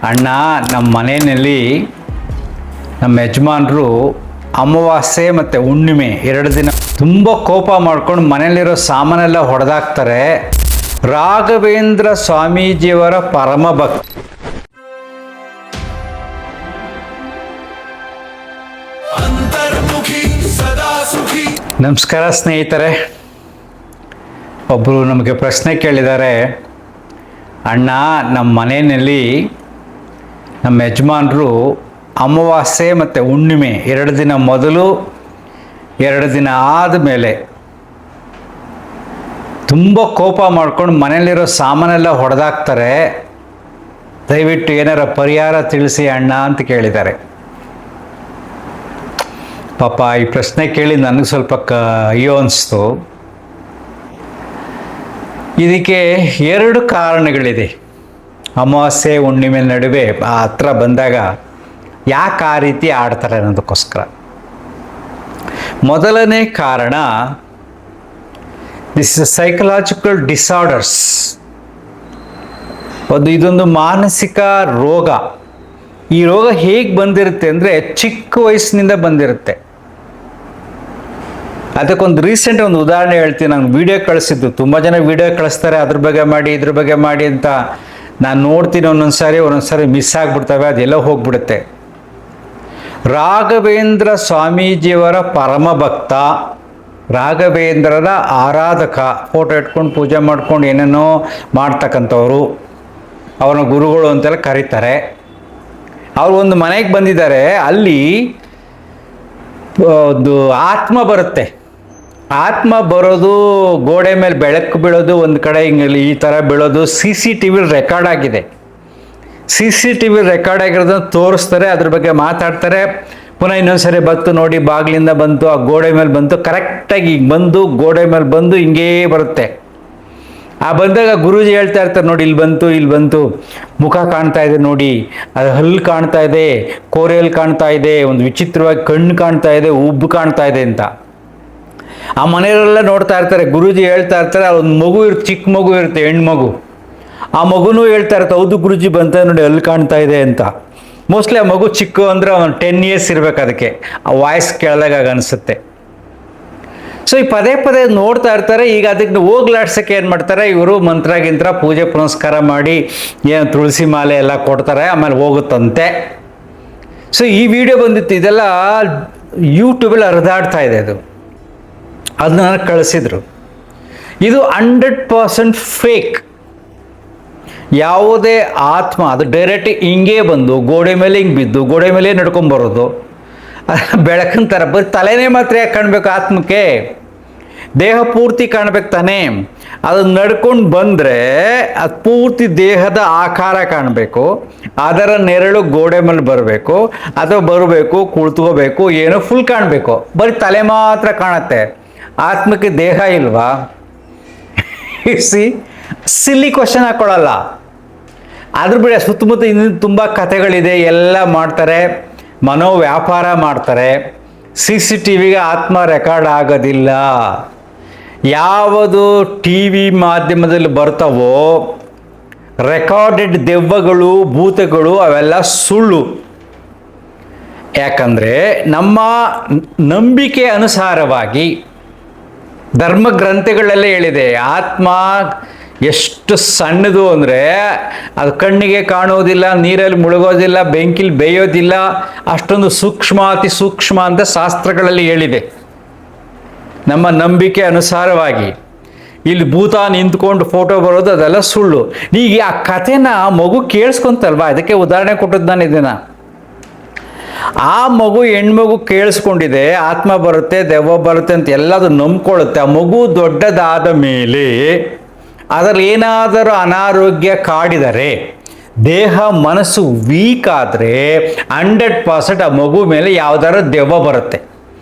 ಅಣ್ಣ, ನಮ್ಮ ಮನೆಯಲ್ಲಿ ನಮ್ಮ ಯಜಮಾನರು ಅಮಾವಾಸ್ಯೆ ಮತ್ತು ಹುಣ್ಣಿಮೆ 2 ದಿನ ತುಂಬ ಕೋಪ ಮಾಡ್ಕೊಂಡು ಮನೇಲಿರೋ ಸಾಮಾನೆಲ್ಲ ಹೊಡೆದಾಕ್ತಾರೆ. ರಾಘವೇಂದ್ರ ಸ್ವಾಮೀಜಿಯವರ ಪರಮ ಭಕ್ತ. ನಮಸ್ಕಾರ ಸ್ನೇಹಿತರೆ. ಒಬ್ಬರು ನಮಗೆ ಪ್ರಶ್ನೆ ಕೇಳಿದ್ದಾರೆ. ಅಣ್ಣ, ನಮ್ಮ ಮನೆಯಲ್ಲಿ ನಮ್ಮ ಯಜಮಾನರು ಅಮಾವಾಸ್ಯೆ ಮತ್ತು ಹುಣ್ಣಿಮೆ 2 ದಿನ ಮೊದಲು 2 ದಿನ ಆದಮೇಲೆ ತುಂಬ ಕೋಪ ಮಾಡ್ಕೊಂಡು ಮನೇಲಿರೋ ಸಾಮಾನೆಲ್ಲ ಹೊಡೆದಾಕ್ತಾರೆ. ದಯವಿಟ್ಟು ಏನಾರ ಪರಿಹಾರ ತಿಳಿಸಿ ಅಣ್ಣ ಅಂತ ಕೇಳಿದ್ದಾರೆ. ಪಾಪ ಈ ಪ್ರಶ್ನೆ ಕೇಳಿ ನನಗೆ ಸ್ವಲ್ಪ ಅಯ್ಯೋ ಅನಿಸ್ತು. ಇದಕ್ಕೆ 2 ಕಾರಣಗಳಿದೆ. ಅಮಾವಾಸ್ಯೆ ಹುಣ್ಣಿಮೆ ನಡುವೆ ಹತ್ರ ಬಂದಾಗ ಯಾಕೆ ಆ ರೀತಿ ಆಡ್ತಾರೆ ಅನ್ನೋದಕ್ಕೋಸ್ಕರ. ಮೊದಲನೇ ಕಾರಣ, ದಿಸ್ ಇಸ್ ಸೈಕಲಾಜಿಕಲ್ ಡಿಸಾರ್ಡರ್ಸ್. ಇದೊಂದು ಮಾನಸಿಕ ರೋಗ. ಈ ರೋಗ ಹೇಗೆ ಬಂದಿರುತ್ತೆ ಅಂದರೆ ಚಿಕ್ಕ ವಯಸ್ಸಿನಿಂದ ಬಂದಿರುತ್ತೆ. ಅದಕ್ಕೊಂದು ರೀಸೆಂಟ್ ಒಂದು ಉದಾಹರಣೆ ಹೇಳ್ತೀನಿ. ನಾನು ವಿಡಿಯೋ ಕಳಿಸಿದ್ದು, ತುಂಬ ಜನ ವಿಡಿಯೋ ಕಳಿಸ್ತಾರೆ, ಅದ್ರ ಬಗ್ಗೆ ಮಾಡಿ ಇದ್ರ ಬಗ್ಗೆ ಮಾಡಿ ಅಂತ. ನಾನು ನೋಡ್ತೀನಿ, ಒಂದೊಂದು ಸಾರಿ ಮಿಸ್ ಆಗಿಬಿಡ್ತವೆ, ಅದೆಲ್ಲ ಹೋಗ್ಬಿಡುತ್ತೆ. ರಾಘವೇಂದ್ರ ಸ್ವಾಮೀಜಿಯವರ ಪರಮ ಭಕ್ತ, ರಾಘವೇಂದ್ರರ ಆರಾಧಕ, ಫೋಟೋ ಇಟ್ಕೊಂಡು ಪೂಜೆ ಮಾಡ್ಕೊಂಡು ಏನೇನೋ ಮಾಡ್ತಕ್ಕಂಥವ್ರು, ಅವರ ಗುರುಗಳು ಅಂತೆಲ್ಲ ಕರೀತಾರೆ. ಅವರು ಒಂದು ಮನೆಗೆ ಬಂದಿದ್ದಾರೆ. ಅಲ್ಲಿ ಒಂದು ಆತ್ಮ ಬರುತ್ತೆ. ಆತ್ಮ ಬರೋದು, ಗೋಡೆ ಮೇಲೆ ಬೆಳಕು ಬೀಳೋದು, ಒಂದು ಕಡೆ ಹಿಂಗೆ ಈ ಥರ ಬೀಳೋದು CCTV ರೆಕಾರ್ಡ್ ಆಗಿದೆ. CCTV ರೆಕಾರ್ಡ್ ಆಗಿರೋದನ್ನು ತೋರಿಸ್ತಾರೆ, ಅದ್ರ ಬಗ್ಗೆ ಮಾತಾಡ್ತಾರೆ. ಪುನಃ ಇನ್ನೊಂದು ಸರಿ ಬಂತು ನೋಡಿ, ಬಾಗಿಲಿಂದ ಬಂತು, ಆ ಗೋಡೆ ಮೇಲೆ ಬಂತು, ಕರೆಕ್ಟಾಗಿ ಹಿಂಗೆ ಬಂದು ಗೋಡೆ ಮೇಲೆ ಬಂದು ಹಿಂಗೇ ಬರುತ್ತೆ. ಆ ಬಂದಾಗ ಗುರೂಜಿ ಹೇಳ್ತಾ ಇರ್ತಾರೆ, ನೋಡಿ ಇಲ್ಲಿ ಬಂತು, ಮುಖ ಕಾಣ್ತಾ ಇದೆ ನೋಡಿ, ಅದು ಹಲ್ಲು ಕಾಣ್ತಾ ಇದೆ, ಕೋರೆಯಲ್ಲಿ ಕಾಣ್ತಾ ಇದೆ, ಒಂದು ವಿಚಿತ್ರವಾಗಿ ಕಣ್ಣು ಕಾಣ್ತಾ ಇದೆ, ಉಬ್ಬು ಕಾಣ್ತಾ ಇದೆ ಅಂತ. ಆ ಮನೆಯವರೆಲ್ಲ ನೋಡ್ತಾ ಇರ್ತಾರೆ. ಗುರೂಜಿ ಹೇಳ್ತಾ ಇರ್ತಾರೆ, ಒಂದು ಮಗು ಚಿಕ್ಕ ಮಗು ಇರುತ್ತೆ, ಹೆಣ್ಣು ಮಗು. ಆ ಮಗುನೂ ಹೇಳ್ತಾ ಇರುತ್ತೆ, ಹೌದು ಗುರೂಜಿ ಬಂತ ನೋಡಿ, ಹಲ್ಲು ಕಾಣ್ತಾ ಇದೆ ಅಂತ. ಮೋಸ್ಟ್ಲಿ ಆ ಮಗು ಚಿಕ್ಕ ಅಂದರೆ ಒಂದು 10 years ಇರಬೇಕು. ಅದಕ್ಕೆ ಆ ವಾಯ್ಸ್ ಕೇಳಿದಾಗ ಅನಿಸುತ್ತೆ. ಸೊ ಈ ಪದೇ ಪದೇ ನೋಡ್ತಾ ಇರ್ತಾರೆ. ಈಗ ಅದಕ್ಕೆ ಹೋಗ್ಲಾಡ್ಸೋಕ್ಕೆ ಏನು ಮಾಡ್ತಾರೆ ಇವರು, ಮಂತ್ರ ಪೂಜೆ ಪುನಸ್ಕಾರ ಮಾಡಿ ಏನು ತುಳಸಿ ಮಾಲೆ ಎಲ್ಲ ಕೊಡ್ತಾರೆ, ಆಮೇಲೆ ಹೋಗುತ್ತಂತೆ. ಸೊ ಈ ವಿಡಿಯೋ ಬಂದಿತ್ತು, ಇದೆಲ್ಲ ಯೂಟ್ಯೂಬಲ್ಲಿ ಹರಿದಾಡ್ತಾ ಇದೆ. ಅದನ್ನ ನನಗೆ ಕಳಿಸಿದ್ರು. ಇದು 100% ಫೇಕ್. ಯಾವುದೇ ಆತ್ಮ ಅದು ಡೈರೆಕ್ಟ್ ಹಿಂಗೇ ಬಂದು ಗೋಡೆ ಮೇಲೆ ಹಿಂಗೆ ಬಿದ್ದು ಗೋಡೆ ಮೇಲೆ ನಡ್ಕೊಂಬರೋದು, ಬೆಳಕಿನ ಥರ ಬರೀ ತಲೆನೇ ಮಾತ್ರ ಯಾಕೆ ಕಾಣಬೇಕು ಆತ್ಮಕ್ಕೆ? ದೇಹ ಪೂರ್ತಿ ಕಾಣಬೇಕು ತಾನೇ. ಅದು ನಡ್ಕೊಂಡು ಬಂದರೆ ಅದು ಪೂರ್ತಿ ದೇಹದ ಆಕಾರ ಕಾಣಬೇಕು, ಅದರ ನೆರಳು ಗೋಡೆ ಮೇಲೆ ಬರಬೇಕು, ಅಥವಾ ಬರಬೇಕು, ಕುಳಿತುಕೋಬೇಕು, ಏನೋ ಫುಲ್ ಕಾಣಬೇಕು. ಬರೀ ತಲೆ ಮಾತ್ರ ಕಾಣುತ್ತೆ, ಆತ್ಮಕ್ಕೆ ದೇಹ ಇಲ್ವಾ? ಸಿಲ್ಲಿ ಕ್ವಶನ್ ಹಾಕೊಳ್ಳಲ್ಲ. ಅದ್ರ ಬಿಡ, ಸುತ್ತಮುತ್ತ ಇನ್ನೂ ತುಂಬ ಕಥೆಗಳಿದೆ, ಎಲ್ಲ ಮಾಡ್ತಾರೆ, ಮನೋವ್ಯಾಪಾರ ಮಾಡ್ತಾರೆ. CCTVಗೆ ಆತ್ಮ ರೆಕಾರ್ಡ್ ಆಗೋದಿಲ್ಲ. ಯಾವುದು TV ಮಾಧ್ಯಮದಲ್ಲಿ ಬರ್ತಾವೋ ರೆಕಾರ್ಡೆಡ್ ದೆವ್ವಗಳು, ಭೂತಗಳು, ಅವೆಲ್ಲ ಸುಳ್ಳು. ಯಾಕಂದರೆ ನಮ್ಮ ನಂಬಿಕೆ ಅನುಸಾರವಾಗಿ ಧರ್ಮ ಗ್ರಂಥಗಳಲ್ಲೇ ಹೇಳಿದೆ, ಆತ್ಮ ಎಷ್ಟು ಸಣ್ಣದು ಅಂದರೆ ಅದು ಕಣ್ಣಿಗೆ ಕಾಣೋದಿಲ್ಲ, ನೀರಲ್ಲಿ ಮುಳುಗೋದಿಲ್ಲ, ಬೆಂಕಿಲಿ ಬೇಯೋದಿಲ್ಲ, ಅಷ್ಟೊಂದು ಸೂಕ್ಷ್ಮ, ಅತಿ ಸೂಕ್ಷ್ಮ ಅಂತ ಶಾಸ್ತ್ರಗಳಲ್ಲಿ ಹೇಳಿದೆ. ನಮ್ಮ ನಂಬಿಕೆ ಅನುಸಾರವಾಗಿ ಇಲ್ಲಿ ಭೂತ ನಿಂತ್ಕೊಂಡು ಫೋಟೋ ಬರೋದು ಅದೆಲ್ಲ ಸುಳ್ಳು. ಈಗ ಆ ಕಥೆನ ಮಗು ಕೇಳಿಸ್ಕೊಂತಲ್ವಾ, ಅದಕ್ಕೆ ಉದಾಹರಣೆ ಕೊಟ್ಟದ್ದು ನಾನು ಇದನ್ನು. ಆ ಮಗು, ಹೆಣ್ಮಗು ಕೇಳಿಸ್ಕೊಂಡಿದೆ, ಆತ್ಮ ಬರುತ್ತೆ, ದೆವ್ವ ಬರುತ್ತೆ ಅಂತ ಎಲ್ಲದು ನಂಬ್ಕೊಳ್ಳುತ್ತೆ. ಆ ಮಗು ದೊಡ್ಡದಾದ ಮೇಲೆ ಅದರಲ್ಲಿ ಏನಾದರೂ ಅನಾರೋಗ್ಯ ಕಾಡಿದರೆ, ದೇಹ ಮನಸ್ಸು ವೀಕ್ ಆದರೆ 100% ಆ ಮಗು ಮೇಲೆ ಯಾವುದಾದ್ರು ದೆವ್ವ ಬರುತ್ತೆ.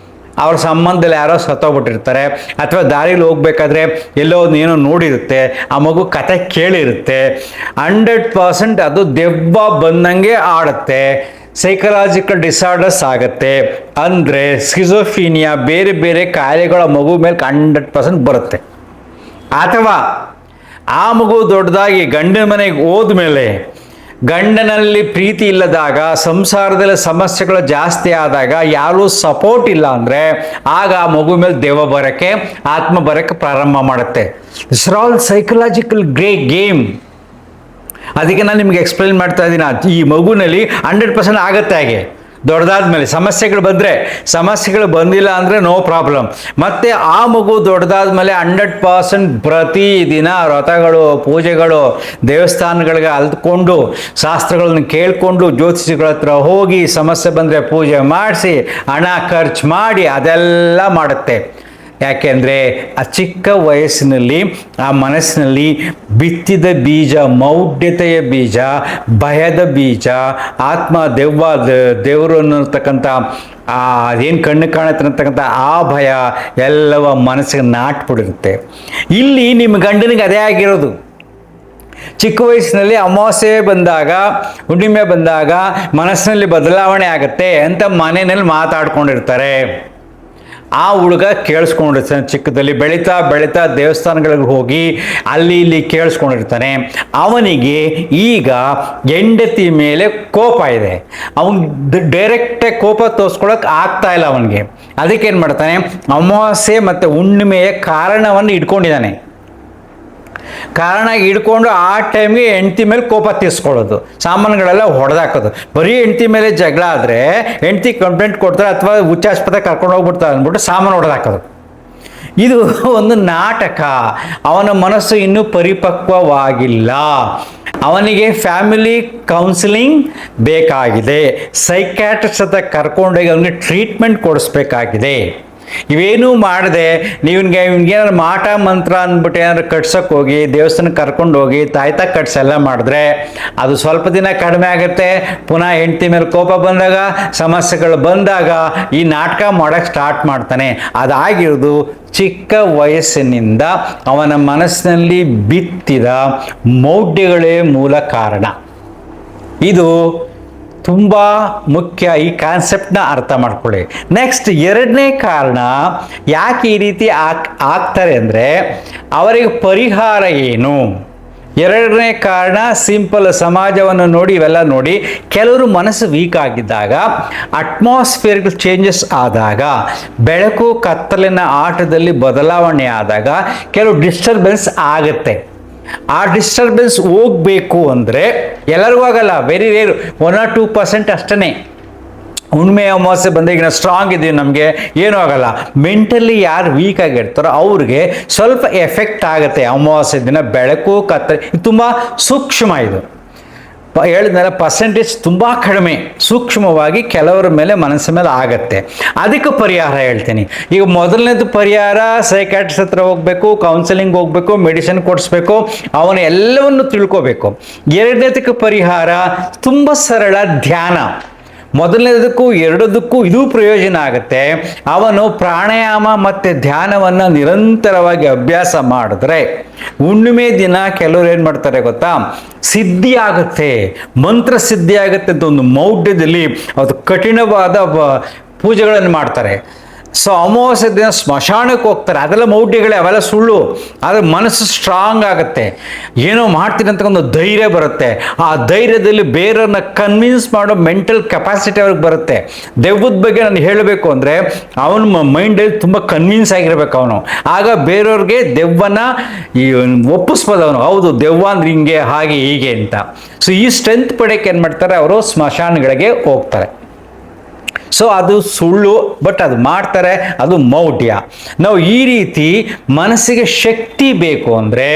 ಅವ್ರ ಸಂಬಂಧದಲ್ಲಿ ಯಾರೋ ಸತ್ತೋಗ್ಬಿಟ್ಟಿರ್ತಾರೆ, ಅಥವಾ ದಾರಿಲಿ ಹೋಗ್ಬೇಕಾದ್ರೆ ಎಲ್ಲೋ ಏನೋ ನೋಡಿರುತ್ತೆ, ಆ ಮಗು ಕತೆ ಕೇಳಿರುತ್ತೆ, 100% ಅದು ದೆವ್ವ ಬಂದಂಗೆ ಆಡುತ್ತೆ. ಸೈಕಲಾಜಿಕಲ್ ಡಿಸಾರ್ಡರ್ಸ್ ಆಗುತ್ತೆ. ಅಂದರೆ ಸ್ಕಿಜೋಫೀನಿಯಾ, ಬೇರೆ ಬೇರೆ ಕಾಯಿಲೆಗಳ ಮಗು ಮೇಲೆ 100% ಬರುತ್ತೆ. ಅಥವಾ ಆ ಮಗು ದೊಡ್ಡದಾಗಿ ಗಂಡನ ಮನೆಗೆ ಹೋದ್ಮೇಲೆ ಗಂಡನಲ್ಲಿ ಪ್ರೀತಿ ಇಲ್ಲದಾಗ, ಸಂಸಾರದಲ್ಲಿ ಸಮಸ್ಯೆಗಳು ಜಾಸ್ತಿ ಆದಾಗ, ಯಾರೂ ಸಪೋರ್ಟ್ ಇಲ್ಲ ಅಂದರೆ ಆಗ ಆ ಮಗು ಮೇಲೆ ದೆವ್ವ ಬರೋಕ್ಕೆ, ಆತ್ಮ ಬರೋಕ್ಕೆ ಪ್ರಾರಂಭ ಮಾಡುತ್ತೆ. It's all psychological game. ಅದಕ್ಕೆ ನಾನು ನಿಮಗೆ ಎಕ್ಸ್ಪ್ಲೈನ್ ಮಾಡ್ತಾ ಇದ್ದೀನಿ. ಈ ಮಗುನಲ್ಲಿ 100% ಆಗುತ್ತೆ. ಹಾಗೆ ದೊಡ್ಡದಾದ ಮೇಲೆ ಸಮಸ್ಯೆಗಳು ಬಂದಿಲ್ಲ ಅಂದರೆ ನೋ ಪ್ರಾಬ್ಲಮ್. ಮತ್ತು ಆ ಮಗು ದೊಡ್ಡದಾದ ಮೇಲೆ 100% ಪ್ರತಿದಿನ ವ್ರತಗಳು, ಪೂಜೆಗಳು, ದೇವಸ್ಥಾನಗಳಿಗೆ ಅಲ್ತ್ಕೊಂಡು, ಶಾಸ್ತ್ರಗಳನ್ನ ಕೇಳಿಕೊಂಡು, ಜ್ಯೋತಿಷಿಗಳ ಹತ್ರ ಹೋಗಿ, ಸಮಸ್ಯೆ ಬಂದರೆ ಪೂಜೆ ಮಾಡಿಸಿ, ಹಣ ಖರ್ಚು ಮಾಡಿ ಅದೆಲ್ಲ ಮಾಡುತ್ತೆ. ಯಾಕೆಂದರೆ ಆ ಚಿಕ್ಕ ವಯಸ್ಸಿನಲ್ಲಿ ಆ ಮನಸ್ಸಿನಲ್ಲಿ ಬಿತ್ತಿದ ಬೀಜ, ಮೌಢ್ಯತೆಯ ಬೀಜ, ಭಯದ ಬೀಜ, ದೇವರು ಅನ್ನತಕ್ಕಂಥ ಅದೇನು ಕಣ್ಣು ಕಾಣುತ್ತಿರತಕ್ಕಂಥ ಆ ಭಯ ಎಲ್ಲವ ಮನಸ್ಸಿಗೆ ನಾಟ್ಬಿಡಿರುತ್ತೆ. ಇಲ್ಲಿ ನಿಮ್ಮ ಗಂಡನಿಗೆ ಅದೇ ಆಗಿರೋದು. ಚಿಕ್ಕ ವಯಸ್ಸಿನಲ್ಲಿ ಅಮಾವಾಸ್ಯೆ ಬಂದಾಗ, ಹುಣ್ಣಿಮೆ ಬಂದಾಗ ಮನಸ್ಸಿನಲ್ಲಿ ಬದಲಾವಣೆ ಆಗುತ್ತೆ ಅಂತ ಮನೆಯಲ್ಲಿ ಮಾತಾಡ್ಕೊಂಡಿರ್ತಾರೆ. ಆ ಹುಡುಗ ಕೇಳಿಸ್ಕೊಂಡಿರ್ತಾನೆ. ಚಿಕ್ಕದಲ್ಲಿ ಬೆಳೀತಾ ದೇವಸ್ಥಾನಗಳಿಗೆ ಹೋಗಿ ಅಲ್ಲಿ ಇಲ್ಲಿ ಕೇಳಿಸ್ಕೊಂಡಿರ್ತಾನೆ. ಅವನಿಗೆ ಈಗ ಹೆಂಡತಿ ಮೇಲೆ ಕೋಪ ಇದೆ. ಅವನಿಗೆ ಡೈರೆಕ್ಟಾಗಿ ಕೋಪ ತೋರಿಸ್ಕೊಳಕ್ಕೆ ಆಗ್ತಾ ಇಲ್ಲ ಅವನಿಗೆ. ಅದಕ್ಕೇನು ಮಾಡ್ತಾನೆ, ಅಮಾವಾಸ್ಯೆ ಮತ್ತು ಹುಣ್ಣಿಮೆಯ ಕಾರಣವನ್ನು ಇಟ್ಕೊಂಡಿದ್ದಾನೆ. ಹಿಡ್ಕೊಂಡು ಆ ಟೈಮ್ಗೆ ಹೆಂಡತಿ ಮೇಲೆ ಕೋಪ ತೀರಿಸ್ಕೊಳ್ಳೋದು, ಸಾಮಾನುಗಳೆಲ್ಲ ಹೊಡೆದಾಕೋದು. ಬರೀ ಹೆಂಡತಿ ಮೇಲೆ ಜಗಳ ಆದರೆ ಹೆಂಡತಿ ಕಂಪ್ಲೇಂಟ್ ಕೊಡ್ತಾರೆ ಅಥವಾ ಹುಚ್ಚಾಸ್ಪತ್ರೆ ಕರ್ಕೊಂಡು ಹೋಗ್ಬಿಡ್ತಾರೆ ಅಂದ್ಬಿಟ್ಟು ಸಾಮಾನು ಹೊಡೆದಾಕೋದು. ಇದು ಒಂದು ನಾಟಕ. ಅವನ ಮನಸ್ಸು ಇನ್ನೂ ಪರಿಪಕ್ವವಾಗಿಲ್ಲ. ಅವನಿಗೆ ಫ್ಯಾಮಿಲಿ ಕೌನ್ಸಿಲಿಂಗ್ ಬೇಕಾಗಿದೆ. ಸೈಕ್ಯಾಟ್ರಿಸ್ಟ್ ಹತ್ರ ಕರ್ಕೊಂಡೋಗಿ ಅವನಿಗೆ ಟ್ರೀಟ್ಮೆಂಟ್ ಕೊಡಿಸ್ಬೇಕಾಗಿದೆ. ಇವೇನೂ ಮಾಡದೆ ಇವನಿಗೇನಾದ್ರು ಮಾಟ ಮಂತ್ರ ಅಂದ್ಬಿಟ್ಟು ಏನಾದ್ರು ಕಟ್ಸೋಕೆ ಹೋಗಿ, ದೇವಸ್ಥಾನಕ್ಕೆ ಕರ್ಕೊಂಡು ಹೋಗಿ ತಾಯ್ತ ಕಟ್ಸೆಲ್ಲ ಮಾಡಿದ್ರೆ ಅದು ಸ್ವಲ್ಪ ದಿನ ಕಡಿಮೆ ಆಗುತ್ತೆ. ಪುನಃ ಹೆಂಡತಿ ಮೇಲೆ ಕೋಪ ಬಂದಾಗ, ಸಮಸ್ಯೆಗಳು ಬಂದಾಗ ಈ ನಾಟಕ ಮಾಡೋಕ್ಕೆ ಸ್ಟಾರ್ಟ್ ಮಾಡ್ತಾನೆ. ಅದಾಗಿರೋದು ಚಿಕ್ಕ ವಯಸ್ಸಿನಿಂದ ಅವನ ಮನಸ್ಸಿನಲ್ಲಿ ಬಿತ್ತಿದ ಮೌಢ್ಯಗಳೇ ಮೂಲ ಕಾರಣ. ಇದು ತುಂಬ ಮುಖ್ಯ. ಈ ಕಾನ್ಸೆಪ್ಟನ್ನ ಅರ್ಥ ಮಾಡ್ಕೊಳ್ಳಿ. ನೆಕ್ಸ್ಟ್, ಎರಡನೇ ಕಾರಣ ಯಾಕೆ ಈ ರೀತಿ ಆಗ್ತಾರೆ ಅಂದರೆ ಅವರಿಗೆ ಪರಿಹಾರ ಏನು? ಎರಡನೇ ಕಾರಣ ಸಿಂಪಲ್. ಸಮಾಜವನ್ನು ನೋಡಿ, ಇವೆಲ್ಲ ನೋಡಿ, ಕೆಲವರು ಮನಸ್ಸು ವೀಕ್ ಆಗಿದ್ದಾಗ, ಅಟ್ಮಾಸ್ಫಿಯರ್ ಚೇಂಜಸ್ ಆದಾಗ, ಬೆಳಕು ಕತ್ತಲಿನ ಆಟದಲ್ಲಿ ಬದಲಾವಣೆ ಆದಾಗ ಕೆಲವು ಡಿಸ್ಟರ್ಬೆನ್ಸ್ ಆಗುತ್ತೆ. ಆ ಡಿಸ್ಟರ್ಬೆನ್ಸ್ ಹೋಗಬೇಕು ಅಂದರೆ ಎಲ್ಲರಿಗೂ ಆಗಲ್ಲ, ವೆರಿ ರೇರು, 1 or 2% ಅಷ್ಟೇ. ಹುಣ್ಣಿಮೆ ಅಮಾವಾಸ್ಯೆ ಬಂದಾಗ ಈಗ ಸ್ಟ್ರಾಂಗ್ ಇದ್ದೀವಿ, ನಮಗೆ ಏನೂ ಆಗಲ್ಲ. ಮೆಂಟಲಿ ಯಾರು ವೀಕ್ ಆಗಿರ್ತಾರೋ ಅವ್ರಿಗೆ ಸ್ವಲ್ಪ ಎಫೆಕ್ಟ್ ಆಗುತ್ತೆ. ಅಮಾವಾಸ್ಯೆ ದಿನ ಬೆಳಕು ಕತ್ತಲೆ ಇದು ತುಂಬ ಸೂಕ್ಷ್ಮ. ಇದು ಹೇಳಿದ್ಮೇಲೆ ಪರ್ಸೆಂಟೇಜ್ ತುಂಬ ಕಡಿಮೆ, ಸೂಕ್ಷ್ಮವಾಗಿ ಕೆಲವರ ಮೇಲೆ ಮನಸ್ಸಿನ ಮೇಲೆ ಆಗತ್ತೆ. ಅದಕ್ಕೆ ಪರಿಹಾರ ಹೇಳ್ತೀನಿ. ಈಗ ಮೊದಲನೇದು ಪರಿಹಾರ, ಸೈಕ್ಯಾಟ್ರಿಸ್ಟ್ ಹತ್ರ ಹೋಗಬೇಕು, ಕೌನ್ಸಿಲಿಂಗ್ ಹೋಗಬೇಕು, ಮೆಡಿಸಿನ್ ಕೊಡಿಸ್ಬೇಕು, ಅವನ ಎಲ್ಲವನ್ನು ತಿಳ್ಕೋಬೇಕು. ಎರಡನೇದಕ್ಕೆ ಪರಿಹಾರ ತುಂಬ ಸರಳ, ಧ್ಯಾನ. ಮೊದಲನೇದಕ್ಕೂ ಎರಡದಕ್ಕೂ ಇದು ಪ್ರಯೋಜನ ಆಗುತ್ತೆ. ಅವನು ಪ್ರಾಣಾಯಾಮ ಮತ್ತು ಧ್ಯಾನವನ್ನು ನಿರಂತರವಾಗಿ ಅಭ್ಯಾಸ ಮಾಡಿದ್ರೆ ಹುಣ್ಣಿಮೆ ದಿನ ಕೆಲವರು ಏನು ಮಾಡ್ತಾರೆ ಗೊತ್ತಾ, ಸಿದ್ಧಿ ಆಗುತ್ತೆ, ಮಂತ್ರ ಸಿದ್ಧಿ ಆಗುತ್ತೆ ಅಂತ ಒಂದು ಮೌಢ್ಯದಲ್ಲಿ ಅದು ಕಠಿಣವಾದ ಪೂಜೆಗಳನ್ನು ಮಾಡ್ತಾರೆ. ಸೊ ಅಮಾವಾಸ್ಯೆ ದಿನ ಸ್ಮಶಾನಕ್ಕೆ ಹೋಗ್ತಾರೆ. ಅದೆಲ್ಲ ಮೌಢ್ಯಗಳೇ, ಅವೆಲ್ಲ ಸುಳ್ಳು. ಆದರೆ ಮನಸ್ಸು ಸ್ಟ್ರಾಂಗ್ ಆಗುತ್ತೆ, ಏನೋ ಮಾಡ್ತೀನಿ ಅಂತ ಒಂದು ಧೈರ್ಯ ಬರುತ್ತೆ. ಆ ಧೈರ್ಯದಲ್ಲಿ ಬೇರೆಯವ್ರನ್ನ ಕನ್ವಿನ್ಸ್ ಮಾಡೋ ಮೆಂಟಲ್ ಕೆಪಾಸಿಟಿ ಅವ್ರಿಗೆ ಬರುತ್ತೆ. ದೆವ್ವದ ಬಗ್ಗೆ ನಾನು ಹೇಳಬೇಕು ಅಂದರೆ ಅವನ ಮೈಂಡಲ್ಲಿ ತುಂಬ ಕನ್ವಿನ್ಸ್ ಆಗಿರ್ಬೇಕು ಅವನು. ಆಗ ಬೇರೆಯವ್ರಿಗೆ ದೆವ್ವನ ಒಪ್ಪಿಸ್ಬೋದು ಅವನು. ಹೌದು, ದೆವ್ವ ಅಂದ್ರೆ ಹಿಂಗೆ, ಹಾಗೆ ಹೀಗೆ ಅಂತ. ಸೊ ಈ ಸ್ಟ್ರೆಂತ್ ಪಡೆಯಕ್ಕೆ ಏನು ಮಾಡ್ತಾರೆ, ಅವರು ಸ್ಮಶಾನಗಳಿಗೆ ಹೋಗ್ತಾರೆ. ಸೊ ಅದು ಸುಳ್ಳು, ಬಟ್ ಅದು ಮಾಡ್ತಾರೆ, ಅದು ಮೌಢ್ಯ. ನಾವು ಈ ರೀತಿ ಮನಸ್ಸಿಗೆ ಶಕ್ತಿ ಬೇಕು ಅಂದರೆ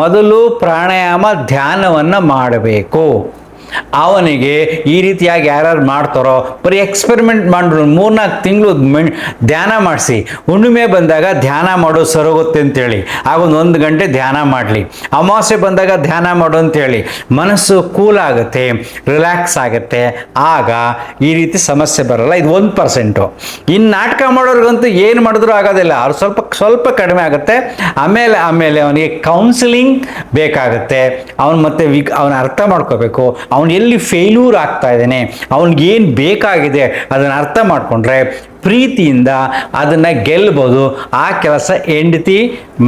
ಮೊದಲು ಪ್ರಾಣಾಯಾಮ ಧ್ಯಾನವನ್ನು ಮಾಡಬೇಕು. ಅವನಿಗೆ ಈ ರೀತಿಯಾಗಿ ಯಾರ್ಯಾರು ಮಾಡ್ತಾರೋ ಬರೀ ಎಕ್ಸ್ಪೆರಿಮೆಂಟ್ ಮಾಡಿದ್ರು 3-4 ತಿಂಗಳು ಧ್ಯಾನ ಮಾಡಿಸಿ, ಹುಣ್ಣಿಮೆ ಬಂದಾಗ ಧ್ಯಾನ ಮಾಡೋ ಸರೋಗುತ್ತೆ ಅಂತೇಳಿ ಆಗ 1 ಗಂಟೆ ಧ್ಯಾನ ಮಾಡಲಿ. ಅಮಾವಾಸ್ಯೆ ಬಂದಾಗ ಧ್ಯಾನ ಮಾಡು ಅಂತೇಳಿ ಮನಸ್ಸು ಕೂಲ್ ಆಗುತ್ತೆ, ರಿಲ್ಯಾಕ್ಸ್ ಆಗುತ್ತೆ. ಆಗ ಈ ರೀತಿ ಸಮಸ್ಯೆ ಬರಲ್ಲ. ಇದು 1%. ಇನ್ನು ನಾಟಕ ಮಾಡೋರ್ಗಂತೂ ಏನು ಮಾಡಿದ್ರು ಆಗೋದಿಲ್ಲ, ಅವ್ರು ಸ್ವಲ್ಪ ಕಡಿಮೆ ಆಗುತ್ತೆ. ಆಮೇಲೆ ಅವನಿಗೆ ಕೌನ್ಸಿಲಿಂಗ್ ಬೇಕಾಗುತ್ತೆ. ಅವನು ಮತ್ತೆ ಅವನ ಅರ್ಥ ಮಾಡ್ಕೋಬೇಕು, ಅವನು ಎಲ್ಲಿ ಫೇಲ್ಯೂರ್ ಆಗ್ತಾ ಇದ್ದಾನೆ, ಅವನಿಗೇನು ಬೇಕಾಗಿದೆ ಅದನ್ನು ಅರ್ಥ ಮಾಡಿಕೊಂಡ್ರೆ ಪ್ರೀತಿಯಿಂದ ಅದನ್ನು ಗೆಲ್ಬೋದು. ಆ ಕೆಲಸ ಹೆಂಡತಿ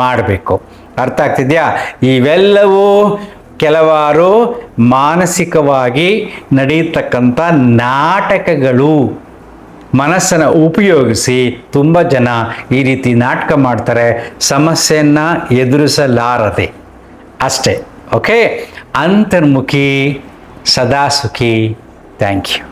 ಮಾಡಬೇಕು. ಅರ್ಥ ಆಗ್ತಿದೆಯಾ? ಇವೆಲ್ಲವೂ ಕೆಲವಾರು ಮಾನಸಿಕವಾಗಿ ನಡೆಯತಕ್ಕಂಥ ನಾಟಕಗಳು. ಮನಸ್ಸನ್ನು ಉಪಯೋಗಿಸಿ ತುಂಬ ಜನ ಈ ರೀತಿ ನಾಟಕ ಮಾಡ್ತಾರೆ, ಸಮಸ್ಯೆಯನ್ನು ಎದುರಿಸಲಾರದೆ ಅಷ್ಟೇ. ಓಕೆ, ಅಂತರ್ಮುಖಿ ಸದಾ ಸುಖಿ. Thank you.